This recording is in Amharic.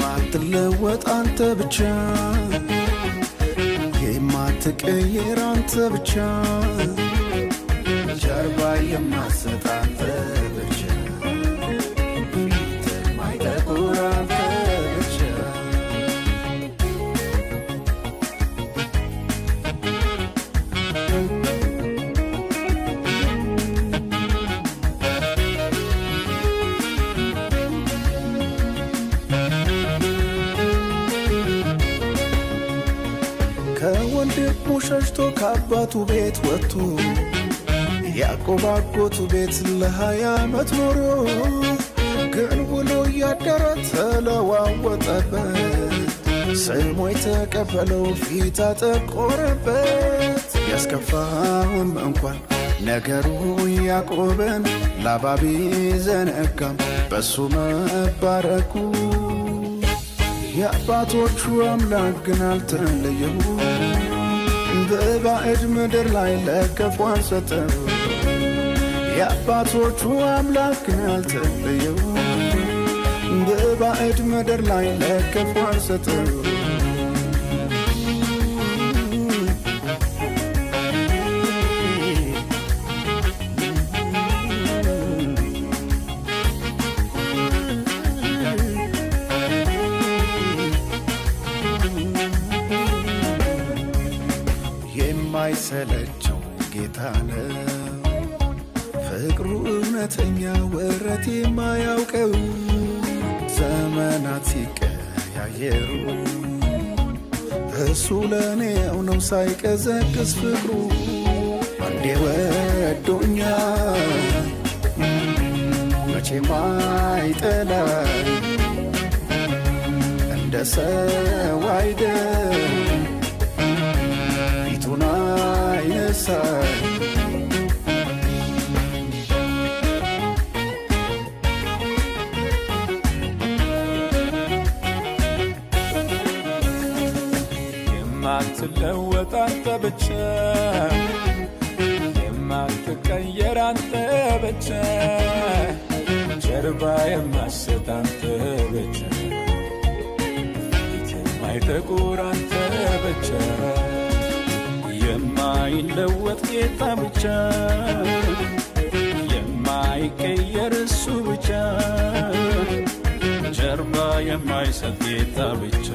የማትለወጥ አንተ ብቻ የማትቀየር አንተ ብቻ ጀርባ የማትሰጥ አንተ ብቻ ፊት የማይጠቁር አንተ ብቻ ከወንድሙ ሸሽቶ ከአባቱ ቤት ወጥቶ ያዕቆብ አጎቱ ቤት ለ20 ዓመት ኖሮ ግን ውሎ እያደረ ተለዋወጠበት ስሙ የተቀበለው ፊት አጠቆረበት ያስከፋም እንኳን ነገሩ ያዕቆብን ላባ ቢዘነጋም በሱ መባረኩ የአባቶቹ አምላክ ግን አልተለየው በባዕድ ምድር ላይ ለከፉ አልሰጠው የአባቶቹ አምላክ ግን አልተለየው በባዕድ ምድር ላይ ለከፉ አልሰጠው የማይሰለቸው ጌታ ነው ፍቅሩ እውነተኛ ወረት የማያውቀው ዘመናት ሲቀያየሩ እሱ ለኔው ነው ሳይቀዘቅዝ ፍቅሩ አንዴ ወዶኛል መቼም አይጠላኝ እንደ ሰው አይደል ፊቱን አይነሳኝ የማትለወጥ አንተ ብቻ የማትቀየር አንተ ብቻ ጀርባ የማትሰጥ አንተ ብቻ ፊት የማይጠቁር አንተ ብቻ የማይለወጥ ጌታ ብቻ የማይቀየር እሱ ብቻ ጀርባ የማይሰጥ ጌታ ብቻ